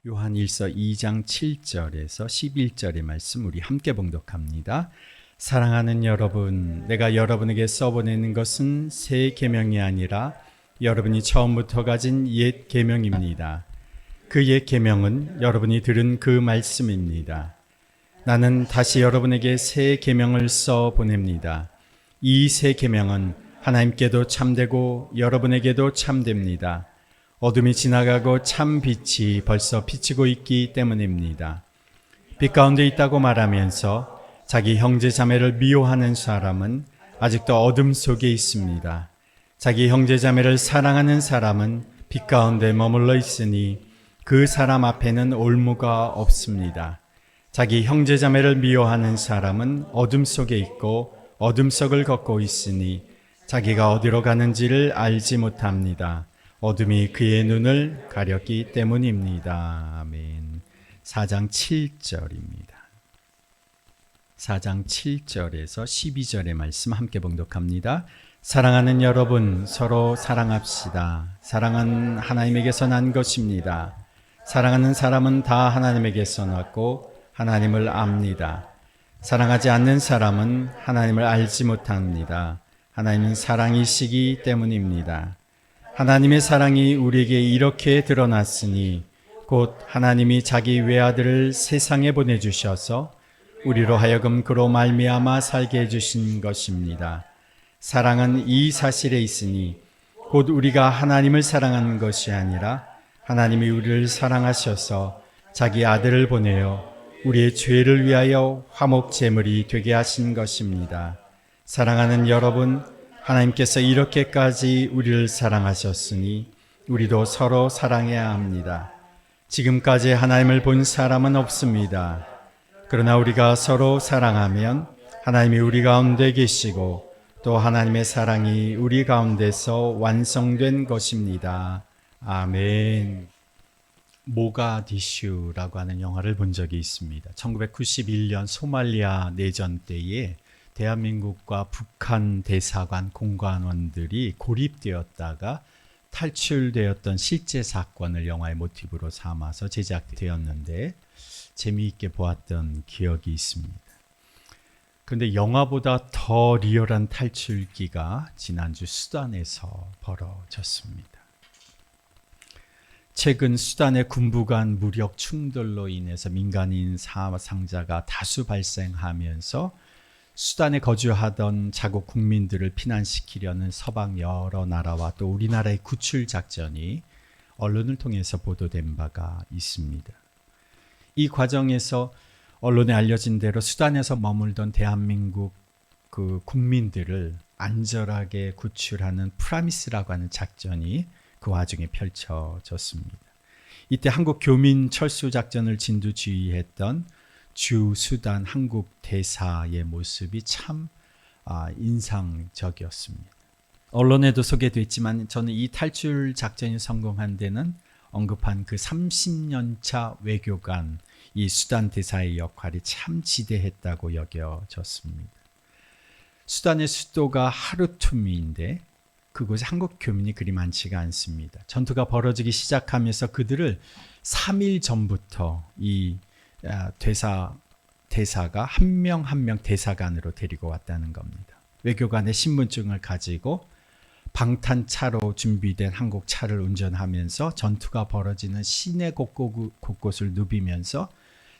요한일서 2장 7절에서 11절의 말씀 우리 함께 봉독합니다. 사랑하는 여러분, 내가 여러분에게 써보내는 것은 새 계명이 아니라 여러분이 처음부터 가진 옛 계명입니다. 그 옛 계명은 여러분이 들은 그 말씀입니다. 나는 다시 여러분에게 새 계명을 써보냅니다. 이 새 계명은 하나님께도 참되고 여러분에게도 참됩니다. 어둠이 지나가고 참 빛이 벌써 비치고 있기 때문입니다. 빛 가운데 있다고 말하면서 자기 형제 자매를 미워하는 사람은 아직도 어둠 속에 있습니다. 자기 형제 자매를 사랑하는 사람은 빛 가운데 머물러 있으니 그 사람 앞에는 올무가 없습니다. 자기 형제 자매를 미워하는 사람은 어둠 속에 있고 어둠 속을 걷고 있으니 자기가 어디로 가는지를 알지 못합니다. 어둠이 그의 눈을 가렸기 때문입니다. 아멘. 4장 7절입니다. 4장 7절에서 12절의 말씀 함께 봉독합니다. 사랑하는 여러분, 서로 사랑합시다. 사랑은 하나님에게서 난 것입니다. 사랑하는 사람은 다 하나님에게서 났고 하나님을 압니다. 사랑하지 않는 사람은 하나님을 알지 못합니다. 하나님은 사랑이시기 때문입니다. 하나님의 사랑이 우리에게 이렇게 드러났으니 곧 하나님이 자기 외아들을 세상에 보내주셔서 우리로 하여금 그로 말미암아 살게 해주신 것입니다. 사랑은 이 사실에 있으니 곧 우리가 하나님을 사랑하는 것이 아니라 하나님이 우리를 사랑하셔서 자기 아들을 보내어 우리의 죄를 위하여 화목 제물이 되게 하신 것입니다. 사랑하는 여러분, 하나님께서 이렇게까지 우리를 사랑하셨으니 우리도 서로 사랑해야 합니다. 지금까지 하나님을 본 사람은 없습니다. 그러나 우리가 서로 사랑하면 하나님이 우리 가운데 계시고 또 하나님의 사랑이 우리 가운데서 완성된 것입니다. 아멘. 모가디슈라고 하는 영화를 본 적이 있습니다. 1991년 소말리아 내전 때에 대한민국과 북한 대사관 공관원들이 고립되었다가 탈출되었던 실제 사건을 영화의 모티브로 삼아서 제작되었는데 재미있게 보았던 기억이 있습니다. 그런데 영화보다 더 리얼한 탈출기가 지난주 수단에서 벌어졌습니다. 최근 수단의 군부 간 무력 충돌로 인해서 민간인 사상자가 다수 발생하면서 수단에 거주하던 자국 국민들을 피난시키려는 서방 여러 나라와 또 우리나라의 구출 작전이 언론을 통해서 보도된 바가 있습니다. 이 과정에서 언론에 알려진 대로 수단에서 머물던 대한민국 그 국민들을 안전하게 구출하는 프라미스라고 하는 작전이 그 와중에 펼쳐졌습니다. 이때 한국 교민 철수 작전을 진두지휘했던 주 수단 한국 대사의 모습이 참 인상적이었습니다. 언론에도 소개됐지만 저는 이 탈출 작전이 성공한 데는 언급한 그 30년차 외교관 이 수단 대사의 역할이 참 지대했다고 여겨졌습니다. 수단의 수도가 하르툼인데 그곳에 한국 교민이 그리 많지가 않습니다. 전투가 벌어지기 시작하면서 그들을 3일 전부터 이 대사가 한 명 한 명 대사관으로 데리고 왔다는 겁니다. 외교관의 신분증을 가지고 방탄차로 준비된 한국 차를 운전하면서 전투가 벌어지는 시내 곳곳을 누비면서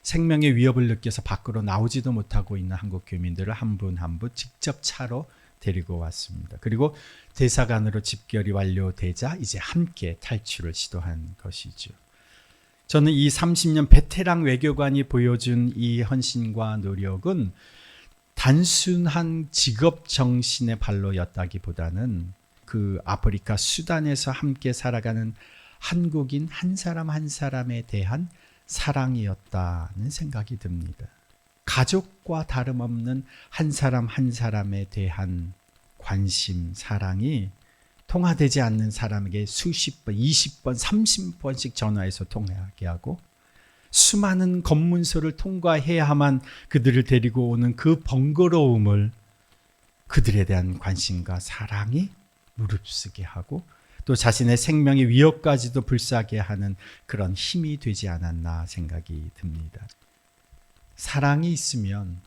생명의 위협을 느껴서 밖으로 나오지도 못하고 있는 한국 교민들을 한 분 한 분 직접 차로 데리고 왔습니다. 그리고 대사관으로 집결이 완료되자 이제 함께 탈출을 시도한 것이죠. 저는 이 30년 베테랑 외교관이 보여준 이 헌신과 노력은 단순한 직업 정신의 발로였다기보다는 그 아프리카 수단에서 함께 살아가는 한국인 한 사람 한 사람에 대한 사랑이었다는 생각이 듭니다. 가족과 다름없는 한 사람 한 사람에 대한 관심, 사랑이 통화되지 않는 사람에게 수십 번, 20번, 30번씩 전화해서 통화하게 하고 수많은 검문소를 통과해야만 그들을 데리고 오는 그 번거로움을 그들에 대한 관심과 사랑이 무릅쓰게 하고 또 자신의 생명의 위협까지도 불사하게 하는 그런 힘이 되지 않았나 생각이 듭니다. 사랑이 있으면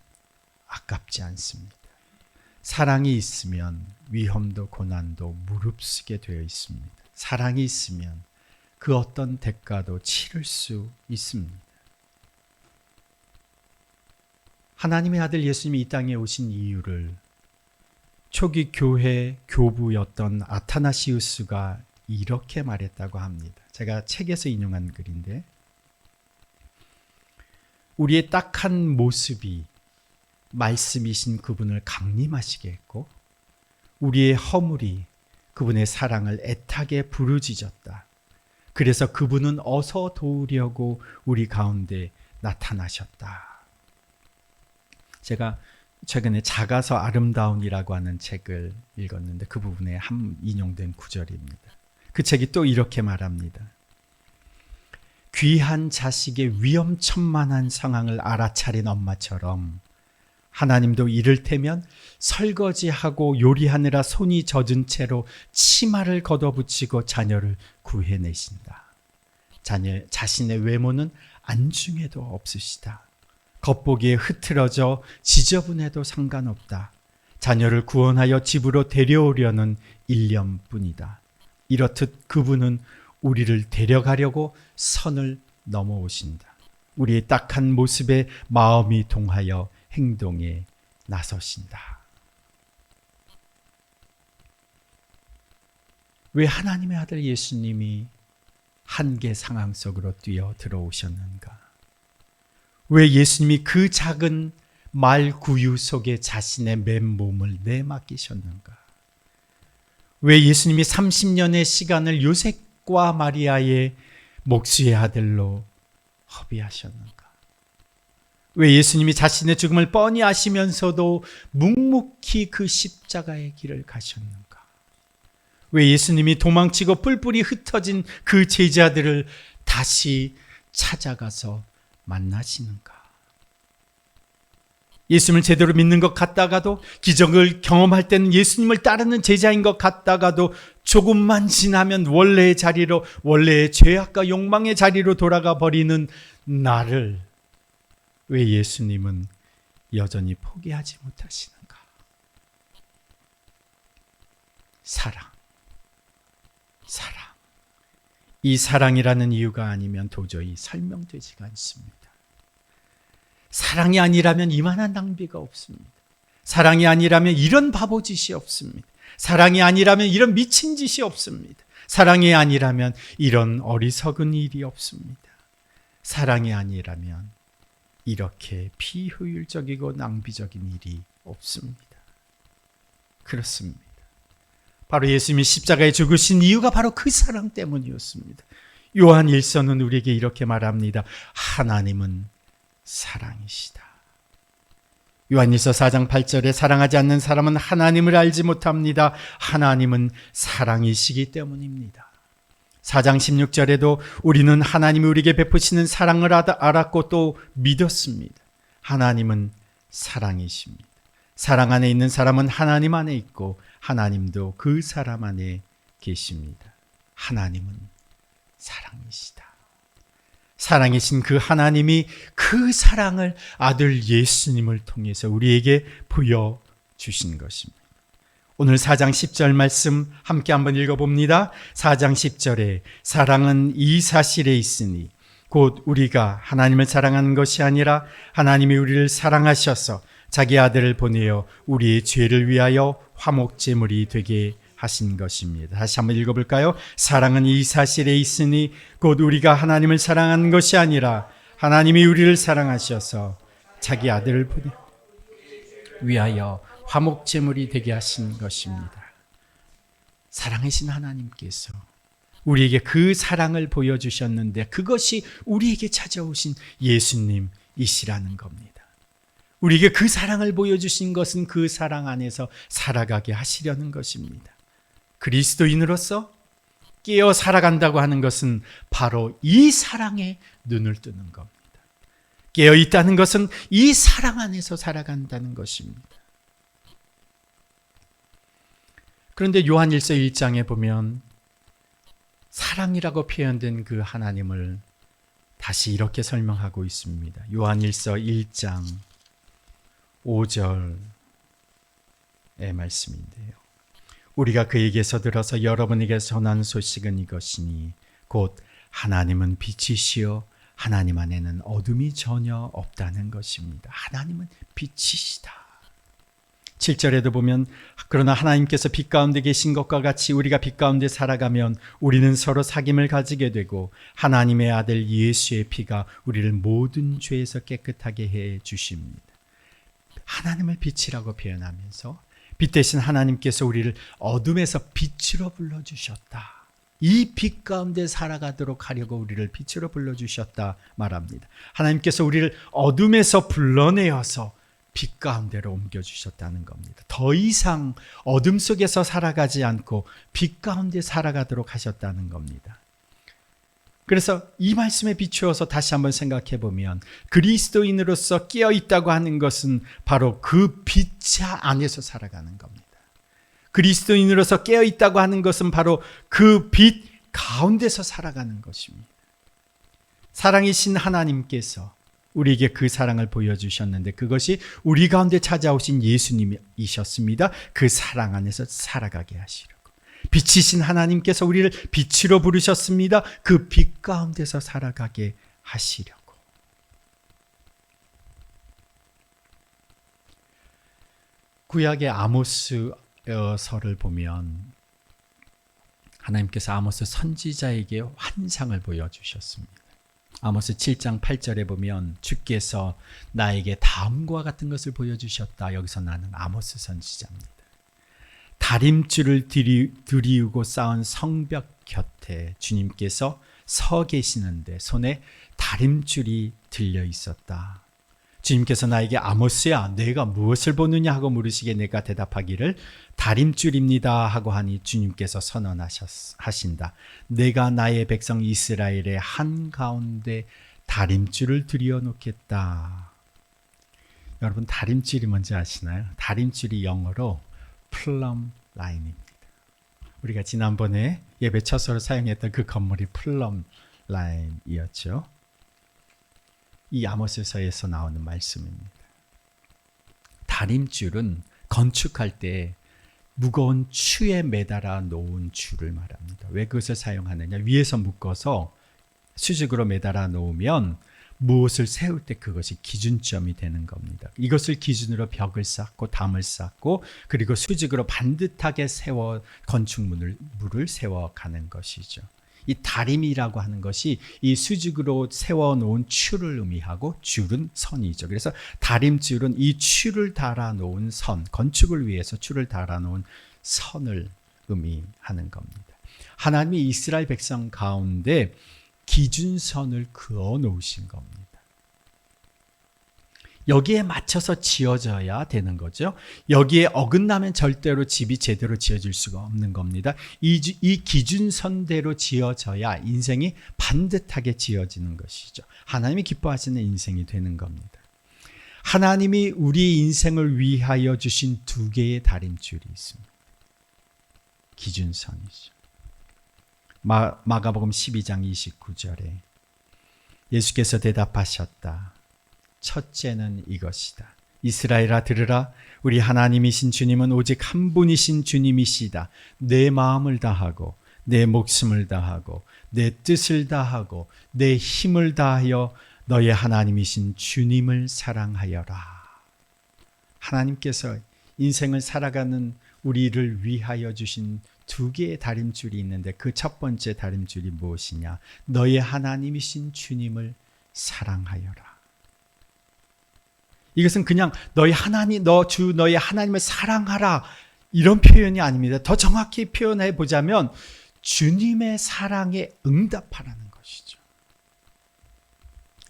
아깝지 않습니다. 사랑이 있으면 위험도 고난도 무릅쓰게 되어 있습니다. 사랑이 있으면 그 어떤 대가도 치를 수 있습니다. 하나님의 아들 예수님이 이 땅에 오신 이유를 초기 교회 교부였던 아타나시우스가 이렇게 말했다고 합니다. 제가 책에서 인용한 글인데, 우리의 딱한 모습이 말씀이신 그분을 강림하시게 했고 우리의 허물이 그분의 사랑을 애타게 부르짖었다. 그래서 그분은 어서 도우려고 우리 가운데 나타나셨다. 제가 최근에 작아서 아름다운이라고 하는 책을 읽었는데 그 부분에 인용된 구절입니다. 그 책이 또 이렇게 말합니다. 귀한 자식의 위험천만한 상황을 알아차린 엄마처럼 하나님도 이를테면 설거지하고 요리하느라 손이 젖은 채로 치마를 걷어붙이고 자녀를 구해내신다. 자신의 외모는 안중에도 없으시다. 겉보기에 흐트러져 지저분해도 상관없다. 자녀를 구원하여 집으로 데려오려는 일념뿐이다. 이렇듯 그분은 우리를 데려가려고 선을 넘어오신다. 우리의 딱한 모습에 마음이 동하여 행동에 나서신다. 왜 하나님의 아들 예수님이 한계 상황 속으로 뛰어 들어오셨는가? 왜 예수님이 그 작은 말 구유 속에 자신의 맨몸을 내맡기셨는가? 왜 예수님이 30년의 시간을 요셉과 마리아의 목수의 아들로 허비하셨는가? 왜 예수님이 자신의 죽음을 뻔히 아시면서도 묵묵히 그 십자가의 길을 가셨는가? 왜 예수님이 도망치고 뿔뿔이 흩어진 그 제자들을 다시 찾아가서 만나시는가? 예수님을 제대로 믿는 것 같다가도, 기적을 경험할 때는 예수님을 따르는 제자인 것 같다가도 조금만 지나면 원래의 자리로, 원래의 죄악과 욕망의 자리로 돌아가 버리는 나를 왜 예수님은 여전히 포기하지 못하시는가? 사랑. 이 사랑이라는 이유가 아니면 도저히 설명되지가 않습니다. 사랑이 아니라면 이만한 낭비가 없습니다. 사랑이 아니라면 이런 바보짓이 없습니다. 사랑이 아니라면 이런 미친 짓이 없습니다. 사랑이 아니라면 이런 어리석은 일이 없습니다. 사랑이 아니라면 이렇게 비효율적이고 낭비적인 일이 없습니다. 그렇습니다. 바로 예수님이 십자가에 죽으신 이유가 바로 그 사랑 때문이었습니다. 요한 1서는 우리에게 이렇게 말합니다. 하나님은 사랑이시다. 요한일서 4장 8절에 사랑하지 않는 사람은 하나님을 알지 못합니다. 하나님은 사랑이시기 때문입니다. 4장 16절에도 우리는 하나님이 우리에게 베푸시는 사랑을 알았고 또 믿었습니다. 하나님은 사랑이십니다. 사랑 안에 있는 사람은 하나님 안에 있고 하나님도 그 사람 안에 계십니다. 하나님은 사랑이시다. 사랑이신 그 하나님이 그 사랑을 아들 예수님을 통해서 우리에게 보여주신 것입니다. 오늘 4장 10절 말씀 함께 한번 읽어봅니다. 4장 10절에 사랑은 이 사실에 있으니 곧 우리가 하나님을 사랑하는 것이 아니라 하나님이 우리를 사랑하셔서 자기 아들을 보내어 우리의 죄를 위하여 화목제물이 되게 하신 것입니다. 다시 한번 읽어볼까요? 사랑은 이 사실에 있으니 곧 우리가 하나님을 사랑하는 것이 아니라 하나님이 우리를 사랑하셔서 자기 아들을 보내어 위하여 화목제물이 되게 하신 것입니다. 사랑하신 하나님께서 우리에게 그 사랑을 보여주셨는데 그것이 우리에게 찾아오신 예수님이시라는 겁니다. 우리에게 그 사랑을 보여주신 것은 그 사랑 안에서 살아가게 하시려는 것입니다. 그리스도인으로서 깨어 살아간다고 하는 것은 바로 이 사랑에 눈을 뜨는 겁니다. 깨어 있다는 것은 이 사랑 안에서 살아간다는 것입니다. 그런데 요한 1서 1장에 보면 사랑이라고 표현된 그 하나님을 다시 이렇게 설명하고 있습니다. 요한일서 1장 5절의 말씀인데요. 우리가 그에게서 들어서 여러분에게 전한 소식은 이것이니 곧 하나님은 빛이시요 하나님 안에는 어둠이 전혀 없다는 것입니다. 하나님은 빛이시다. 7절에도 보면 그러나 하나님께서 빛 가운데 계신 것과 같이 우리가 빛 가운데 살아가면 우리는 서로 사귐을 가지게 되고 하나님의 아들 예수의 피가 우리를 모든 죄에서 깨끗하게 해 주십니다. 하나님을 빛이라고 표현하면서 빛 대신 하나님께서 우리를 어둠에서 빛으로 불러주셨다. 이 빛 가운데 살아가도록 하려고 우리를 빛으로 불러주셨다 말합니다. 하나님께서 우리를 어둠에서 불러내어서 빛 가운데로 옮겨주셨다는 겁니다. 더 이상 어둠 속에서 살아가지 않고 빛 가운데 살아가도록 하셨다는 겁니다. 그래서 이 말씀에 비추어서 다시 한번 생각해 보면 그리스도인으로서 깨어 있다고 하는 것은 바로 그 빛 안에서 살아가는 겁니다. 그리스도인으로서 깨어 있다고 하는 것은 바로 그 빛 가운데서 살아가는 것입니다. 사랑이신 하나님께서 우리에게 그 사랑을 보여주셨는데 그것이 우리 가운데 찾아오신 예수님이셨습니다. 그 사랑 안에서 살아가게 하시려고. 빛이신 하나님께서 우리를 빛으로 부르셨습니다. 그 빛 가운데서 살아가게 하시려고. 구약의 아모스서를 보면 하나님께서 아모스 선지자에게 환상을 보여주셨습니다. 아모스 7장 8절에 보면 주께서 나에게 다음과 같은 것을 보여주셨다. 여기서 나는 아모스 선지자입니다. 다림줄을 들이우고 쌓은 성벽 곁에 주님께서 서 계시는데 손에 다림줄이 들려 있었다. 주님께서 나에게 아모스야 내가 무엇을 보느냐 하고 물으시기에 내가 대답하기를 다림줄입니다 하고 하니 주님께서 선언하신다. 내가 나의 백성 이스라엘의 한가운데 다림줄을 들여놓겠다. 여러분 다림줄이 뭔지 아시나요? 다림줄이 영어로 플럼 라인입니다. 우리가 지난번에 예배 처소로 사용했던 그 건물이 플럼 라인이었죠. 이 아모스서에서 나오는 말씀입니다. 다림줄은 건축할 때 무거운 추에 매달아 놓은 줄을 말합니다. 왜 그것을 사용하느냐? 위에서 묶어서 수직으로 매달아 놓으면 무엇을 세울 때 그것이 기준점이 되는 겁니다. 이것을 기준으로 벽을 쌓고 담을 쌓고 그리고 수직으로 반듯하게 세워 건축물을 세워가는 것이죠. 이 다림이라고 하는 것이 이 수직으로 세워놓은 추를 의미하고 줄은 선이죠. 그래서 다림줄은 이 추를 달아놓은 선, 건축을 위해서 추를 달아놓은 선을 의미하는 겁니다. 하나님이 이스라엘 백성 가운데 기준선을 그어 놓으신 겁니다. 여기에 맞춰서 지어져야 되는 거죠. 여기에 어긋나면 절대로 집이 제대로 지어질 수가 없는 겁니다. 이 기준선대로 지어져야 인생이 반듯하게 지어지는 것이죠. 하나님이 기뻐하시는 인생이 되는 겁니다. 하나님이 우리 인생을 위하여 주신 두 개의 다림줄이 있습니다. 기준선이죠. 마가복음 12장 29절에 예수께서 대답하셨다. 첫째는 이것이다. 이스라엘아 들으라. 우리 하나님이신 주님은 오직 한 분이신 주님이시다. 내 마음을 다하고 내 목숨을 다하고 내 뜻을 다하고 내 힘을 다하여 너의 하나님이신 주님을 사랑하여라. 하나님께서 인생을 살아가는 우리를 위하여 주신 두 개의 다림줄이 있는데 그 첫 번째 다림줄이 무엇이냐? 너의 하나님이신 주님을 사랑하여라. 이것은 그냥 너의 하나님을 사랑하라 이런 표현이 아닙니다. 더 정확히 표현해 보자면 주님의 사랑에 응답하라는 것이죠.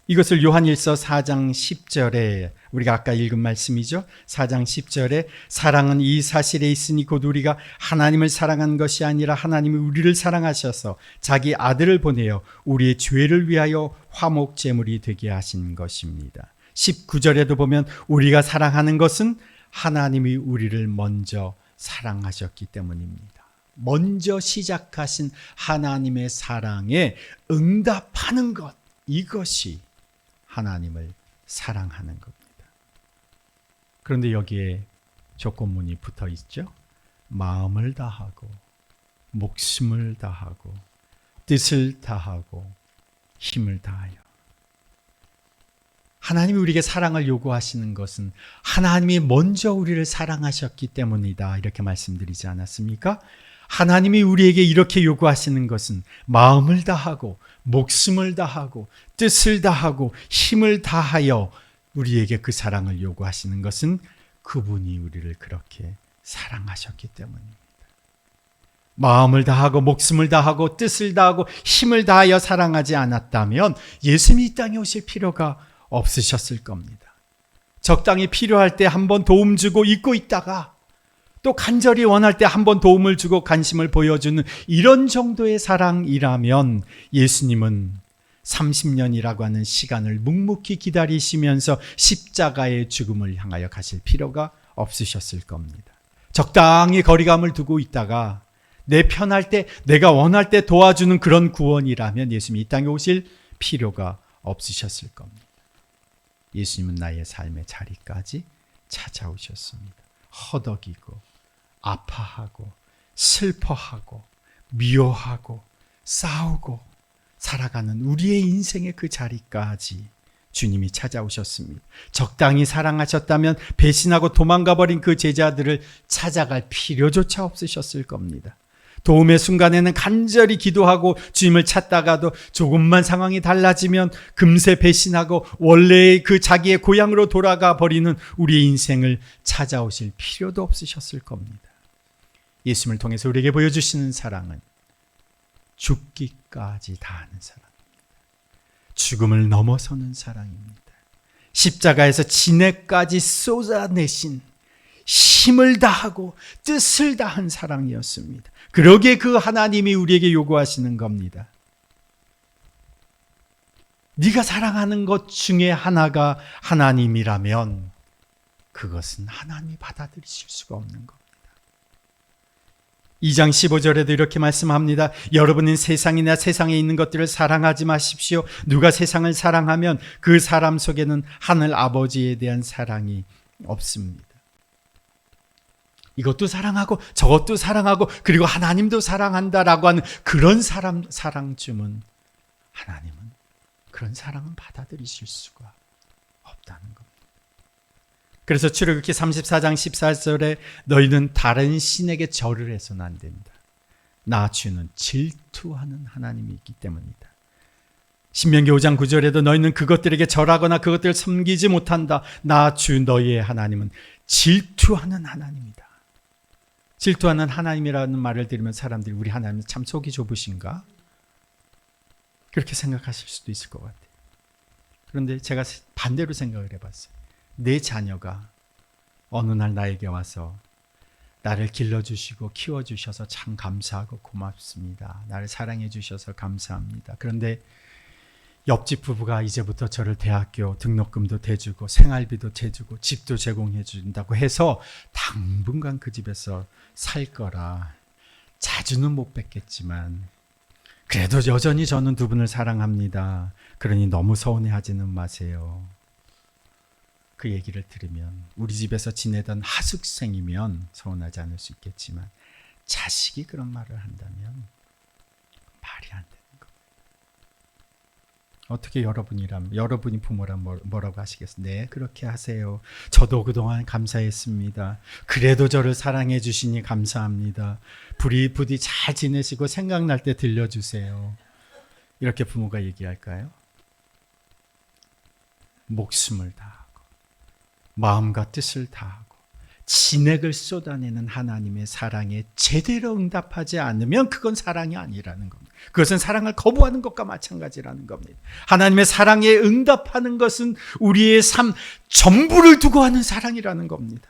이것을 요한일서 4장 10절에 우리가 아까 읽은 말씀이죠. 4장 10절에 사랑은 이 사실에 있으니 곧 우리가 하나님을 사랑한 것이 아니라 하나님이 우리를 사랑하셔서 자기 아들을 보내어 우리의 죄를 위하여 화목 제물이 되게 하신 것입니다. 19절에도 보면 우리가 사랑하는 것은 하나님이 우리를 먼저 사랑하셨기 때문입니다. 먼저 시작하신 하나님의 사랑에 응답하는 것, 이것이 하나님을 사랑하는 겁니다. 그런데 여기에 조건문이 붙어 있죠. 마음을 다하고 목숨을 다하고 뜻을 다하고 힘을 다하여. 하나님이 우리에게 사랑을 요구하시는 것은 하나님이 먼저 우리를 사랑하셨기 때문이다, 이렇게 말씀드리지 않았습니까? 하나님이 우리에게 이렇게 요구하시는 것은 마음을 다하고 목숨을 다하고 뜻을 다하고 힘을 다하여 우리에게 그 사랑을 요구하시는 것은 그분이 우리를 그렇게 사랑하셨기 때문입니다. 마음을 다하고 목숨을 다하고 뜻을 다하고 힘을 다하여 사랑하지 않았다면 예수님이 이 땅에 오실 필요가 없으셨을 겁니다. 적당히 필요할 때 한번 도움 주고 잊고 있다가 또 간절히 원할 때 한번 도움을 주고 관심을 보여주는 이런 정도의 사랑이라면 예수님은 30년이라고 하는 시간을 묵묵히 기다리시면서 십자가의 죽음을 향하여 가실 필요가 없으셨을 겁니다. 적당히 거리감을 두고 있다가 내 편할 때, 내가 원할 때 도와주는 그런 구원이라면 예수님이 이 땅에 오실 필요가 없으셨을 겁니다. 예수님은 나의 삶의 자리까지 찾아오셨습니다. 허덕이고 아파하고 슬퍼하고 미워하고 싸우고 살아가는 우리의 인생의 그 자리까지 주님이 찾아오셨습니다. 적당히 사랑하셨다면 배신하고 도망가버린 그 제자들을 찾아갈 필요조차 없으셨을 겁니다. 도움의 순간에는 간절히 기도하고 주님을 찾다가도 조금만 상황이 달라지면 금세 배신하고 원래의 그 자기의 고향으로 돌아가 버리는 우리의 인생을 찾아오실 필요도 없으셨을 겁니다. 예수님을 통해서 우리에게 보여주시는 사랑은 죽기까지 다하는 사랑입니다. 죽음을 넘어서는 사랑입니다. 십자가에서 진해까지 쏟아내신 힘을 다하고 뜻을 다한 사랑이었습니다. 그러기에 그 하나님이 우리에게 요구하시는 겁니다. 네가 사랑하는 것 중에 하나가 하나님이라면 그것은 하나님이 받아들이실 수가 없는 겁니다. 2장 15절에도 이렇게 말씀합니다. 여러분은 세상이나 세상에 있는 것들을 사랑하지 마십시오. 누가 세상을 사랑하면 그 사람 속에는 하늘 아버지에 대한 사랑이 없습니다. 이것도 사랑하고 저것도 사랑하고 그리고 하나님도 사랑한다라고 하는 그런 사랑쯤은 하나님은 그런 사랑은 받아들이실 수가 없다는 겁니다. 그래서 출애굽기 34장 14절에 너희는 다른 신에게 절을 해서는 안 된다. 나 주는 질투하는 하나님이기 때문이다. 신명기 5장 9절에도 너희는 그것들에게 절하거나 그것들을 섬기지 못한다. 나 주 너희의 하나님은 질투하는 하나님이다. 질투하는 하나님이라는 말을 들으면 사람들이 우리 하나님은 참 속이 좁으신가? 그렇게 생각하실 수도 있을 것 같아요. 그런데 제가 반대로 생각을 해봤어요. 내 자녀가 어느 날 나에게 와서 나를 길러주시고 키워주셔서 참 감사하고 고맙습니다. 나를 사랑해 주셔서 감사합니다. 그런데 옆집 부부가 이제부터 저를 대학교 등록금도 대주고 생활비도 대주고 집도 제공해 준다고 해서 당분간 그 집에서 살 거라 자주는 못 뵙겠지만 그래도 여전히 저는 두 분을 사랑합니다. 그러니 너무 서운해하지는 마세요. 그 얘기를 들으면 우리 집에서 지내던 하숙생이면 서운하지 않을 수 있겠지만 자식이 그런 말을 한다면 말이 안 되는 겁니다. 어떻게 여러분이 부모라면 뭐라고 하시겠어요? 네, 그렇게 하세요. 저도 그동안 감사했습니다. 그래도 저를 사랑해 주시니 감사합니다. 부디 잘 지내시고 생각날 때 들려주세요. 이렇게 부모가 얘기할까요? 목숨을 다하고 마음과 뜻을 다하고 진액을 쏟아내는 하나님의 사랑에 제대로 응답하지 않으면 그건 사랑이 아니라는 겁니다. 그것은 사랑을 거부하는 것과 마찬가지라는 겁니다. 하나님의 사랑에 응답하는 것은 우리의 삶 전부를 두고 하는 사랑이라는 겁니다.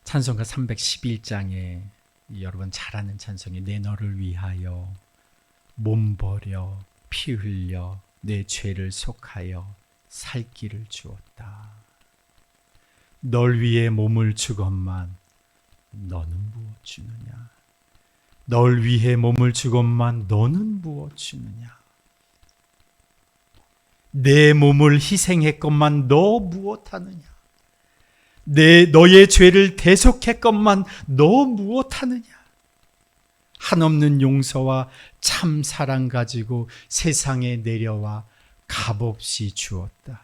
찬송가 311장에 여러분 잘 아는 찬송이 내 너를 위하여 몸 버려 피 흘려 내 죄를 속하여 살 길을 주었다. 널 위해 몸을 주건만 너는 무엇 주느냐? 널 위해 몸을 주건만 너는 무엇 주느냐? 내 몸을 희생했건만 너 무엇하느냐? 너의 죄를 대속했건만 너 무엇하느냐? 한없는 용서와 참 사랑 가지고 세상에 내려와 값없이 주었다.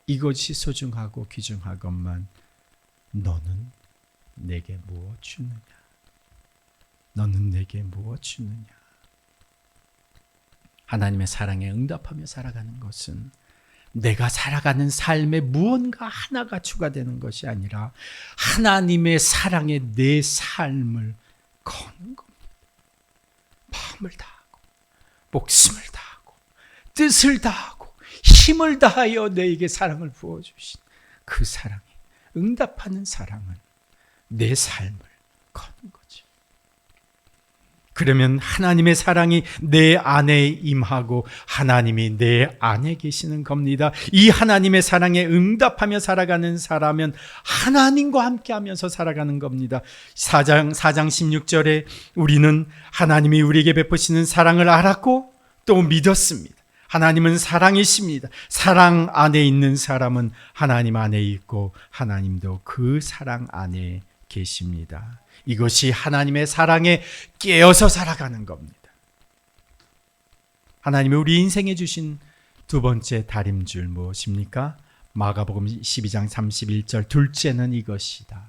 이것이 소중하고 귀중하건만 너는 내게 무엇 주느냐? 너는 내게 무엇 주느냐? 하나님의 사랑에 응답하며 살아가는 것은 내가 살아가는 삶에 무언가 하나가 추가되는 것이 아니라 하나님의 사랑에 내 삶을 거는 겁니다. 마음을 다하고 목숨을 다하고 뜻을 다하고 힘을 다하여 내게 사랑을 부어주신 그 사랑에 응답하는 사랑은 내 삶을 거는 거죠. 그러면 하나님의 사랑이 내 안에 임하고 하나님이 내 안에 계시는 겁니다. 이 하나님의 사랑에 응답하며 살아가는 사람은 하나님과 함께하면서 살아가는 겁니다. 4장 16절에 우리는 하나님이 우리에게 베푸시는 사랑을 알았고 또 믿었습니다. 하나님은 사랑이십니다. 사랑 안에 있는 사람은 하나님 안에 있고 하나님도 그 사랑 안에 계십니다. 이것이 하나님의 사랑에 깨어서 살아가는 겁니다. 하나님이 우리 인생에 주신 두 번째 다림줄 무엇입니까? 마가복음 12장 31절 둘째는 이것이다.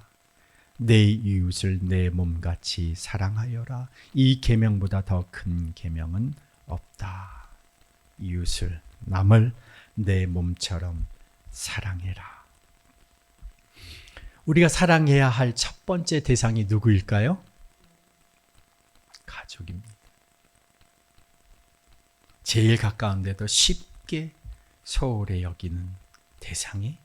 내 이웃을 내 몸같이 사랑하여라. 이 계명보다 더 큰 계명은 없다. 이웃을 남을 내 몸처럼 사랑해라. 우리가 사랑해야 할 첫 번째 대상이 누구일까요? 가족입니다. 제일 가까운데도 쉽게 소홀히 여기는 대상이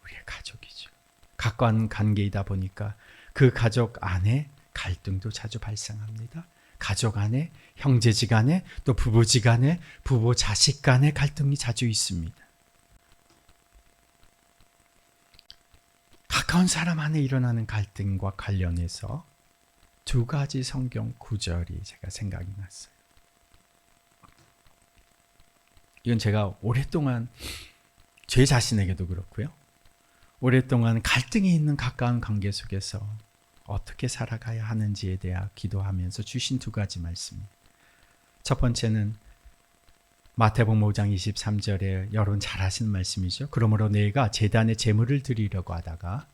우리의 가족이죠. 가까운 관계이다 보니까 그 가족 안에 갈등도 자주 발생합니다. 가족 안에, 형제지간에, 또 부부지간에, 부부 자식 간에 갈등이 자주 있습니다. 가까운 사람 안에 일어나는 갈등과 관련해서 두 가지 성경 구절이 제가 생각이 났어요. 이건 제가 오랫동안 제 자신에게도 그렇고요. 오랫동안 갈등이 있는 가까운 관계 속에서 어떻게 살아가야 하는지에 대해 기도하면서 주신 두 가지 말씀입니다. 첫 번째는 마태복음 5장 23절에 여러분 잘 아시는 말씀이죠. 그러므로 내가 제단에 제물을 드리려고 하다가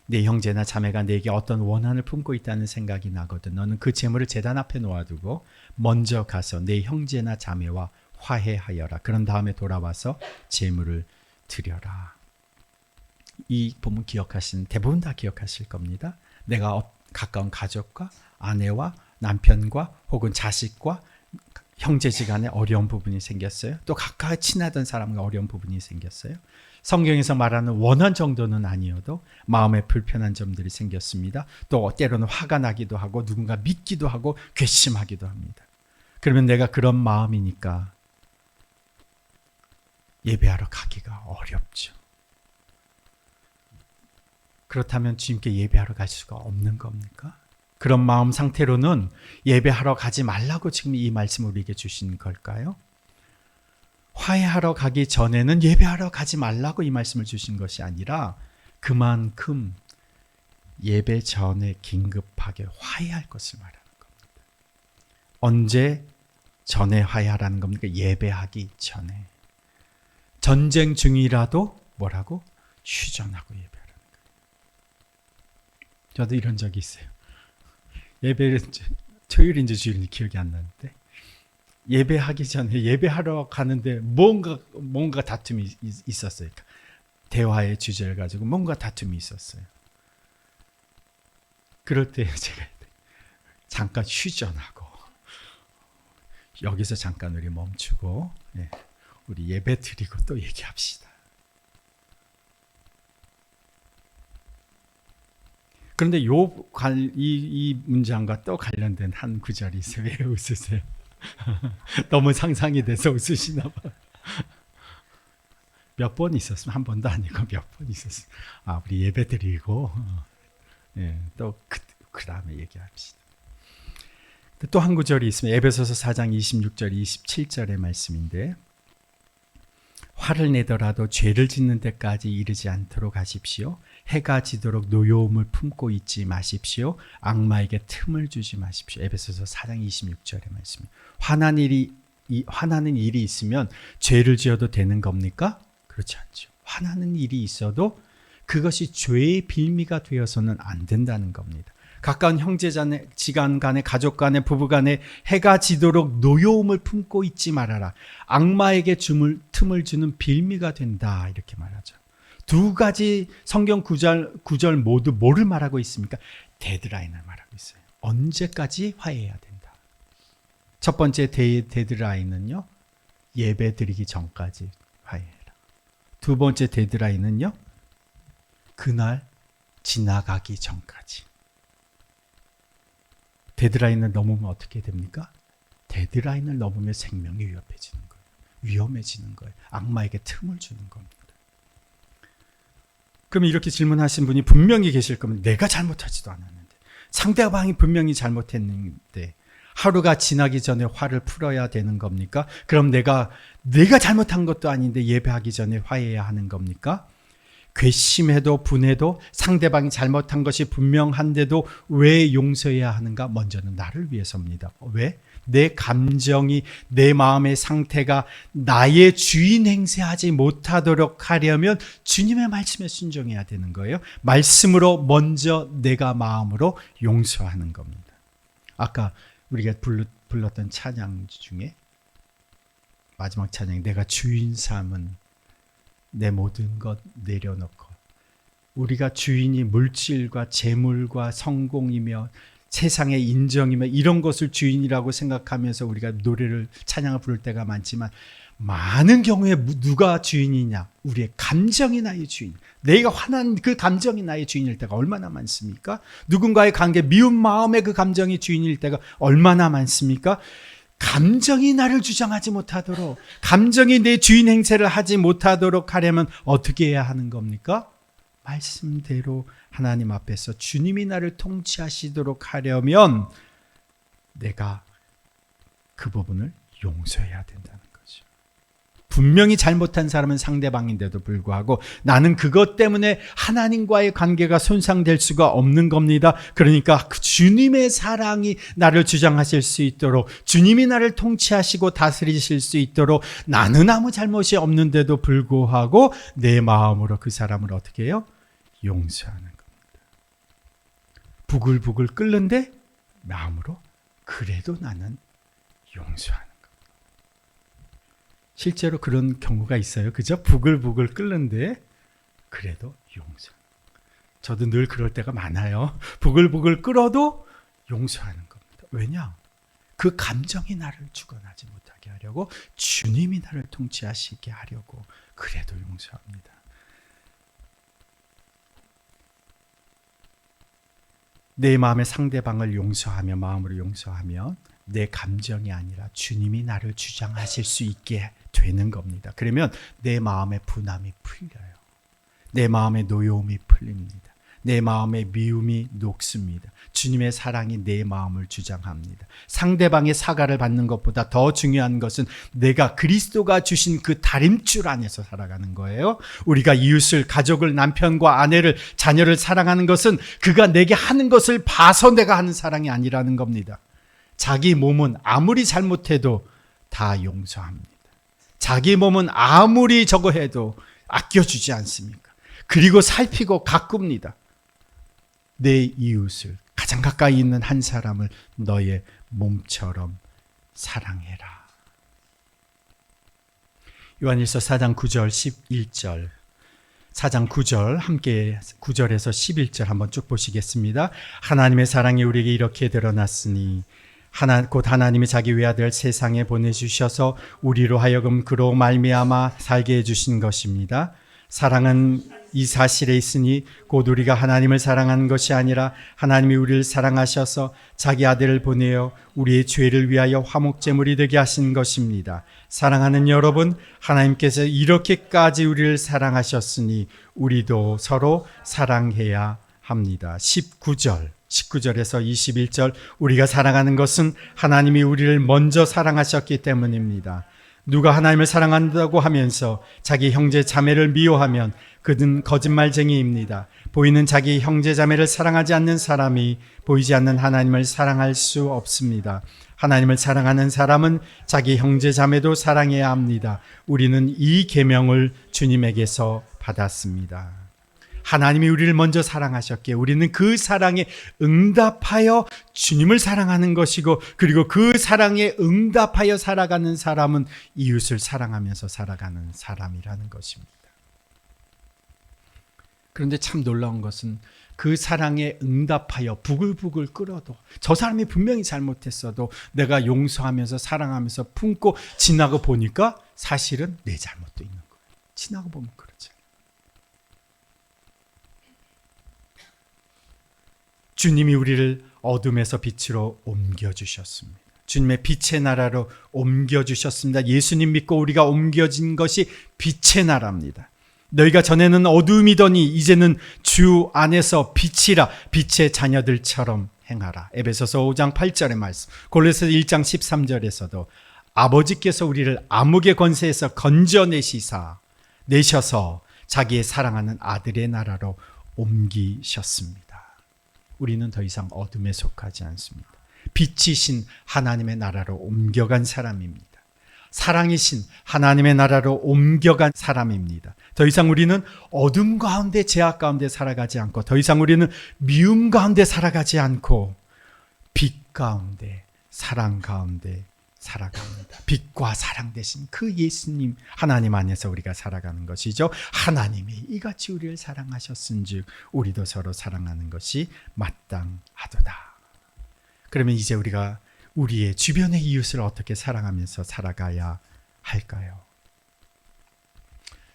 내 형제나 자매가 내게 어떤 원한을 품고 있다는 생각이 나거든 너는 그 제물을 제단 앞에 놓아두고 먼저 가서 내 형제나 자매와 화해하여라. 그런 다음에 돌아와서 제물을 드려라. 이 본문 기억하시는 대부분 다 기억하실 겁니다. 내가 가까운 가족과 아내와 남편과 혹은 자식과 형제지간에 어려운 부분이 생겼어요. 또 가까이 친하던 사람과 어려운 부분이 생겼어요. 성경에서 말하는 원한 정도는 아니어도 마음에 불편한 점들이 생겼습니다. 또 때로는 화가 나기도 하고 누군가 믿기도 하고 괘씸하기도 합니다. 그러면 내가 그런 마음이니까 예배하러 가기가 어렵죠. 그렇다면 주님께 예배하러 갈 수가 없는 겁니까? 그런 마음 상태로는 예배하러 가지 말라고 지금 이 말씀을 우리에게 주신 걸까요? 화해하러 가기 전에는 예배하러 가지 말라고 이 말씀을 주신 것이 아니라 그만큼 예배 전에 긴급하게 화해할 것을 말하는 겁니다. 언제 전에 화해하라는 겁니까? 예배하기 전에. 전쟁 중이라도 뭐라고? 휴전하고 예배하라는 거예요. 저도 이런 적이 있어요. 예배를 토요일인지 주일인지 기억이 안 나는데 예배하기 전에 예배하러 가는데 뭔가 다툼이 있었어요. 대화의 주제를 가지고 뭔가 다툼이 있었어요. 그럴 때 제가 잠깐 휴전하고 여기서 잠깐 우리 멈추고 우리 예배 드리고 또 얘기합시다. 그런데 이 문장과 또 관련된 한 구절이 있어요. 왜 웃으세요? 너무 상상이 돼서 웃으시나 봐. 몇 번 있었으면 한 번도 아니고 몇 번 있었으면 우리 예배 드리고 또 그 다음에 얘기합시다. 또 한 구절이 있으면 에베소서 4장 26절 27절의 말씀인데 화를 내더라도 죄를 짓는 데까지 이르지 않도록 하십시오. 해가 지도록 노여움을 품고 있지 마십시오. 악마에게 틈을 주지 마십시오. 에베소서 4장 26절의 말씀. 화나는 일이 있으면 죄를 지어도 되는 겁니까? 그렇지 않죠. 화나는 일이 있어도 그것이 죄의 빌미가 되어서는 안 된다는 겁니다. 가까운 형제지간 간에 가족 간에 부부 간에 해가 지도록 노여움을 품고 있지 말아라. 악마에게 틈을 주는 빌미가 된다. 이렇게 말하죠. 두 가지 성경 구절 모두 뭐를 말하고 있습니까? 데드라인을 말하고 있어요. 언제까지 화해해야 된다. 첫 번째 데드라인은요. 예배 드리기 전까지 화해해라. 두 번째 데드라인은요. 그날 지나가기 전까지. 데드라인을 넘으면 어떻게 됩니까? 데드라인을 넘으면 생명이 위협해지는 거예요. 위험해지는 거예요. 악마에게 틈을 주는 겁니다. 그럼 이렇게 질문하신 분이 분명히 계실 겁니다. 내가 잘못하지도 않았는데, 상대방이 분명히 잘못했는데 하루가 지나기 전에 화를 풀어야 되는 겁니까? 그럼 내가 잘못한 것도 아닌데 예배하기 전에 화해해야 하는 겁니까? 괘씸해도 분해도 상대방이 잘못한 것이 분명한데도 왜 용서해야 하는가? 먼저는 나를 위해서입니다. 왜? 내 감정이, 내 마음의 상태가 나의 주인 행세하지 못하도록 하려면 주님의 말씀에 순종해야 되는 거예요. 말씀으로 먼저 내가 마음으로 용서하는 겁니다. 아까 우리가 불렀던 찬양 중에 마지막 찬양, 내가 주인 삼은 내 모든 것 내려놓고, 우리가 주인이 물질과 재물과 성공이며 세상의 인정이며 이런 것을 주인이라고 생각하면서 우리가 노래를 찬양을 부를 때가 많지만 많은 경우에 누가 주인이냐? 우리의 감정이 나의 주인. 내가 화난 그 감정이 나의 주인일 때가 얼마나 많습니까? 누군가의 관계, 미운 마음의 그 감정이 주인일 때가 얼마나 많습니까? 감정이 나를 주장하지 못하도록, 감정이 내 주인 행세를 하지 못하도록 하려면 어떻게 해야 하는 겁니까? 말씀대로 하나님 앞에서 주님이 나를 통치하시도록 하려면 내가 그 부분을 용서해야 된다는 거죠. 분명히 잘못한 사람은 상대방인데도 불구하고 나는 그것 때문에 하나님과의 관계가 손상될 수가 없는 겁니다. 그러니까 그 주님의 사랑이 나를 주장하실 수 있도록, 주님이 나를 통치하시고 다스리실 수 있도록 나는 아무 잘못이 없는데도 불구하고 내 마음으로 그 사람을 어떻게 해요? 용서하는 겁니다. 부글부글 끓는데 마음으로 그래도 나는 용서하는 겁니다. 실제로 그런 경우가 있어요. 그죠? 부글부글 끓는데 그래도 용서. 저도 늘 그럴 때가 많아요. 부글부글 끓어도 용서하는 겁니다. 왜냐? 그 감정이 나를 주관하지 못하게 하려고, 주님이 나를 통치하시게 하려고 그래도 용서합니다. 내 마음의 상대방을 용서하며, 마음으로 용서하면 내 감정이 아니라 주님이 나를 주장하실 수 있게 되는 겁니다. 그러면 내 마음의 분함이 풀려요. 내 마음의 노여움이 풀립니다. 내 마음의 미움이 녹습니다. 주님의 사랑이 내 마음을 주장합니다. 상대방의 사과를 받는 것보다 더 중요한 것은 내가 그리스도가 주신 그 다림줄 안에서 살아가는 거예요. 우리가 이웃을, 가족을, 남편과 아내를, 자녀를 사랑하는 것은 그가 내게 하는 것을 봐서 내가 하는 사랑이 아니라는 겁니다. 자기 몸은 아무리 잘못해도 다 용서합니다. 자기 몸은 아무리 저거 해도 아껴주지 않습니까? 그리고 살피고 가꿉니다. 내 이웃을, 가장 가까이 있는 한 사람을 너의 몸처럼 사랑해라. 요한일서 4장 9절 11절, 4장 9절 함께 9절에서 11절 한번 쭉 보시겠습니다. 하나님의 사랑이 우리에게 이렇게 드러났으니 곧 하나님이 자기 외아들 세상에 보내주셔서 우리로 하여금 그로 말미암아 살게 해주신 것입니다. 사랑은 이 사실에 있으니 곧 우리가 하나님을 사랑한 것이 아니라 하나님이 우리를 사랑하셔서 자기 아들을 보내어 우리의 죄를 위하여 화목제물이 되게 하신 것입니다. 사랑하는 여러분, 하나님께서 이렇게까지 우리를 사랑하셨으니 우리도 서로 사랑해야 합니다. 19절에서 21절, 우리가 사랑하는 것은 하나님이 우리를 먼저 사랑하셨기 때문입니다. 누가 하나님을 사랑한다고 하면서 자기 형제 자매를 미워하면 그는 거짓말쟁이입니다. 보이는 자기 형제 자매를 사랑하지 않는 사람이 보이지 않는 하나님을 사랑할 수 없습니다. 하나님을 사랑하는 사람은 자기 형제 자매도 사랑해야 합니다. 우리는 이 계명을 주님에게서 받았습니다. 하나님이 우리를 먼저 사랑하셨기에 우리는 그 사랑에 응답하여 주님을 사랑하는 것이고, 그리고 그 사랑에 응답하여 살아가는 사람은 이웃을 사랑하면서 살아가는 사람이라는 것입니다. 그런데 참 놀라운 것은 그 사랑에 응답하여 부글부글 끓어도, 저 사람이 분명히 잘못했어도 내가 용서하면서 사랑하면서 품고 지나고 보니까 사실은 내 잘못도 있는 거예요. 지나고 보면 그렇죠. 주님이 우리를 어둠에서 빛으로 옮겨주셨습니다. 주님의 빛의 나라로 옮겨주셨습니다. 예수님 믿고 우리가 옮겨진 것이 빛의 나라입니다. 너희가 전에는 어둠이더니 이제는 주 안에서 빛이라, 빛의 자녀들처럼 행하라. 에베소서 5장 8절의 말씀, 골로새서 1장 13절에서도 아버지께서 우리를 암흑의 권세에서 건져내셔서 자기의 사랑하는 아들의 나라로 옮기셨습니다. 우리는 더 이상 어둠에 속하지 않습니다. 빛이신 하나님의 나라로 옮겨간 사람입니다. 사랑이신 하나님의 나라로 옮겨간 사람입니다. 더 이상 우리는 어둠 가운데, 죄악 가운데 살아가지 않고, 더 이상 우리는 미움 가운데 살아가지 않고 빛 가운데, 사랑 가운데 살아갑니다. 빛과 사랑 되신 그 예수님 하나님 안에서 우리가 살아가는 것이죠. 하나님이 이같이 우리를 사랑하셨은즉 우리도 서로 사랑하는 것이 마땅하도다. 그러면 이제 우리가 우리의 주변의 이웃을 어떻게 사랑하면서 살아가야 할까요?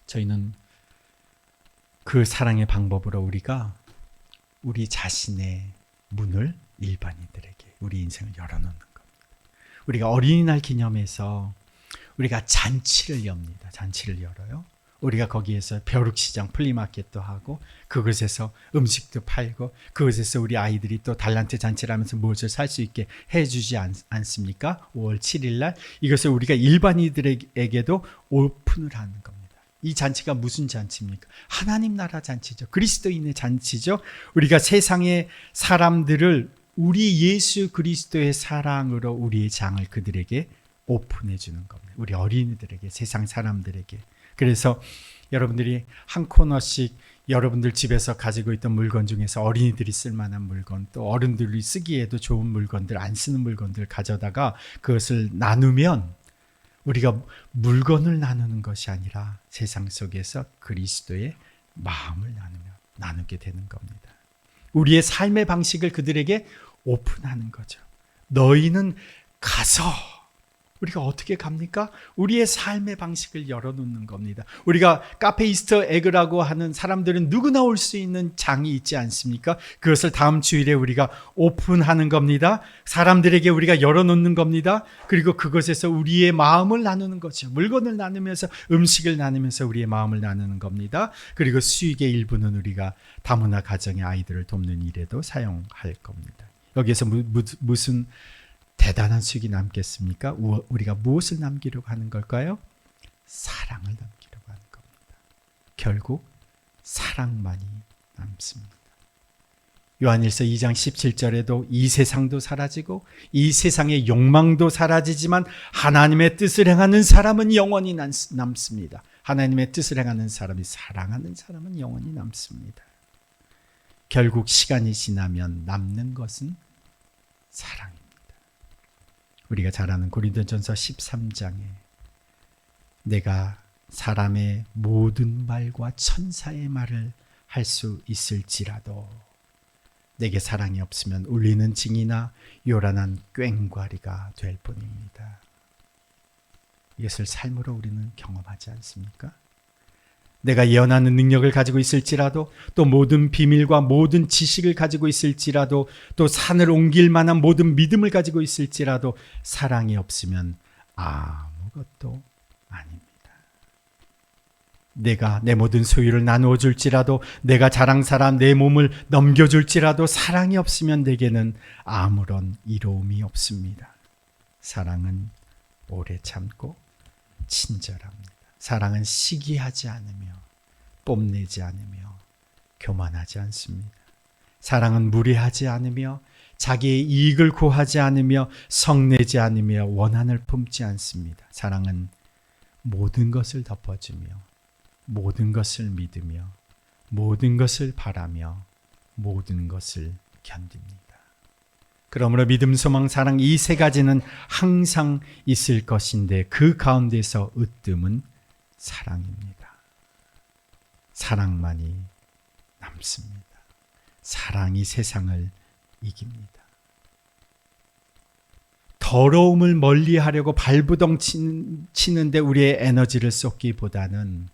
저희는 그 사랑의 방법으로 우리가 우리 자신의 문을 일반인들에게 우리 인생을 열어놓는 겁니다. 우리가 어린이날 기념해서 우리가 잔치를 엽니다. 잔치를 열어요. 우리가 거기에서 벼룩시장 플리마켓도 하고, 그곳에서 음식도 팔고, 그곳에서 우리 아이들이 또 달란트 잔치를 하면서 무엇을 살 수 있게 해주지 않습니까? 5월 7일 날 이것을 우리가 일반인들에게도 오픈을 하는 겁니다. 이 잔치가 무슨 잔치입니까? 하나님 나라 잔치죠. 그리스도인의 잔치죠. 우리가 세상의 사람들을 우리 예수 그리스도의 사랑으로 우리의 장을 그들에게 오픈해 주는 겁니다. 우리 어린이들에게, 세상 사람들에게. 그래서 여러분들이 한 코너씩 여러분들 집에서 가지고 있던 물건 중에서 어린이들이 쓸 만한 물건, 또 어른들이 쓰기에도 좋은 물건들, 안 쓰는 물건들 가져다가 그것을 나누면, 우리가 물건을 나누는 것이 아니라 세상 속에서 그리스도의 마음을 나누게 되는 겁니다. 우리의 삶의 방식을 그들에게 오픈하는 거죠. 너희는 가서, 우리가 어떻게 갑니까? 우리의 삶의 방식을 열어놓는 겁니다. 우리가 카페 이스터 에그라고 하는, 사람들은 누구나 올 수 있는 장이 있지 않습니까? 그것을 다음 주일에 우리가 오픈하는 겁니다. 사람들에게 우리가 열어놓는 겁니다. 그리고 그것에서 우리의 마음을 나누는 거죠. 물건을 나누면서, 음식을 나누면서 우리의 마음을 나누는 겁니다. 그리고 수익의 일부는 우리가 다문화 가정의 아이들을 돕는 일에도 사용할 겁니다. 여기에서 무슨 대단한 수익이 남겠습니까? 우리가 무엇을 남기려고 하는 걸까요? 사랑을 남기려고 하는 겁니다. 결국 사랑만이 남습니다. 요한일서 2장 17절에도 이 세상도 사라지고 이 세상의 욕망도 사라지지만 하나님의 뜻을 행하는 사람은 영원히 남습니다. 하나님의 뜻을 행하는 사람이, 사랑하는 사람은 영원히 남습니다. 결국 시간이 지나면 남는 것은 사랑입니다. 우리가 잘 아는 고린도전서 13장에 내가 사람의 모든 말과 천사의 말을 할 수 있을지라도 내게 사랑이 없으면 울리는 징이나 요란한 꽹과리가 될 뿐입니다. 이것을 삶으로 우리는 경험하지 않습니까? 내가 예언하는 능력을 가지고 있을지라도, 또 모든 비밀과 모든 지식을 가지고 있을지라도, 또 산을 옮길 만한 모든 믿음을 가지고 있을지라도 사랑이 없으면 아무것도 아닙니다. 내가 내 모든 소유를 나누어 줄지라도, 내가 자랑사람 내 몸을 넘겨줄지라도 사랑이 없으면 내게는 아무런 이로움이 없습니다. 사랑은 오래 참고 친절합니다. 사랑은 시기하지 않으며 뽐내지 않으며 교만하지 않습니다. 사랑은 무례하지 않으며 자기의 이익을 구하지 않으며 성내지 않으며 원한을 품지 않습니다. 사랑은 모든 것을 덮어주며 모든 것을 믿으며 모든 것을 바라며 모든 것을 견딥니다. 그러므로 믿음, 소망, 사랑 이 세 가지는 항상 있을 것인데 그 가운데서 으뜸은 사랑입니다. 사랑만이 남습니다. 사랑이 세상을 이깁니다. 더러움을 멀리하려고 발부동 치는데 우리의 에너지를 쏟기보다는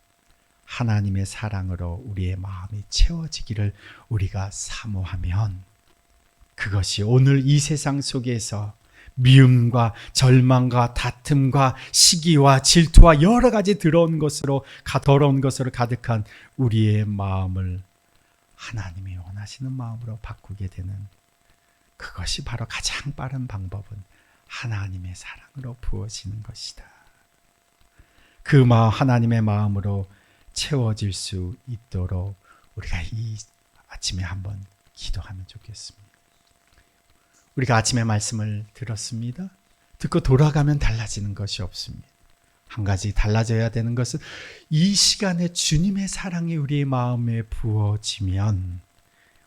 하나님의 사랑으로 우리의 마음이 채워지기를 우리가 사모하면 그것이 오늘 이 세상 속에서 미움과 절망과 다툼과 시기와 질투와 여러 가지 더러운 것으로 가득한 우리의 마음을 하나님이 원하시는 마음으로 바꾸게 되는, 그것이 바로 가장 빠른 방법은 하나님의 사랑으로 부어지는 것이다. 그 마음, 하나님의 마음으로 채워질 수 있도록 우리가 이 아침에 한번 기도하면 좋겠습니다. 우리가 아침에 말씀을 들었습니다. 듣고 돌아가면 달라지는 것이 없습니다. 한 가지 달라져야 되는 것은 이 시간에 주님의 사랑이 우리의 마음에 부어지면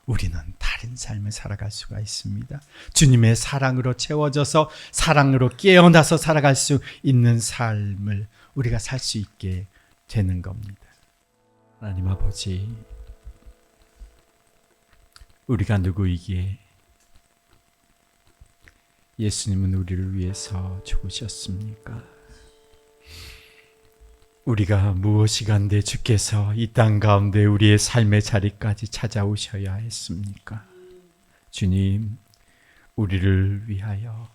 우리는 다른 삶을 살아갈 수가 있습니다. 주님의 사랑으로 채워져서 사랑으로 깨어나서 살아갈 수 있는 삶을 우리가 살 수 있게 되는 겁니다. 하나님 아버지, 우리가 누구이기에 예수님은 우리를 위해서 죽으셨습니까? 우리가 무엇이간데 주께서 이 땅 가운데 우리의 삶의 자리까지 찾아오셔야 했습니까? 주님, 우리를 위하여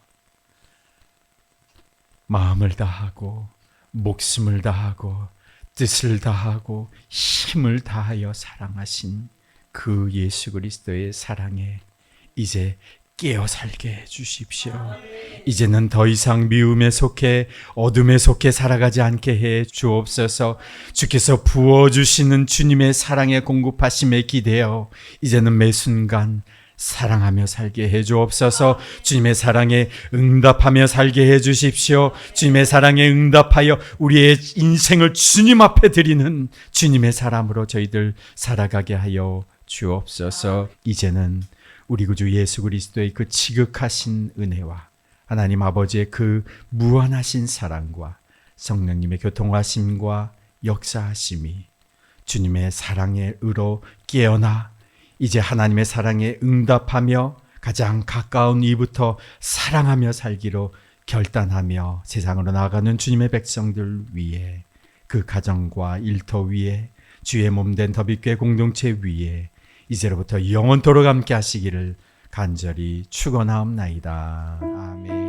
마음을 다하고 목숨을 다하고 뜻을 다하고 힘을 다하여 사랑하신 그 예수 그리스도의 사랑에 이제 깨어 살게 해주십시오. 이제는 더 이상 미움에 속해 어둠에 속해 살아가지 않게 해 주옵소서. 주께서 부어주시는 주님의 사랑의 공급하심에 기대어 이제는 매 순간 사랑하며 살게 해 주옵소서. 주님의 사랑에 응답하며 살게 해 주십시오. 주님의 사랑에 응답하여 우리의 인생을 주님 앞에 드리는 주님의 사람으로 저희들 살아가게 하여 주옵소서. 이제는 우리 구주 예수 그리스도의 그 지극하신 은혜와 하나님 아버지의 그 무한하신 사랑과 성령님의 교통하심과 역사하심이 주님의 사랑의 의로 깨어나 이제 하나님의 사랑에 응답하며 가장 가까운 이부터 사랑하며 살기로 결단하며 세상으로 나아가는 주님의 백성들 위에, 그 가정과 일터 위에, 주의 몸된 더빛교회 공동체 위에 이제로부터 영원토록 함께 하시기를 간절히 축원하옵나이다. 아멘.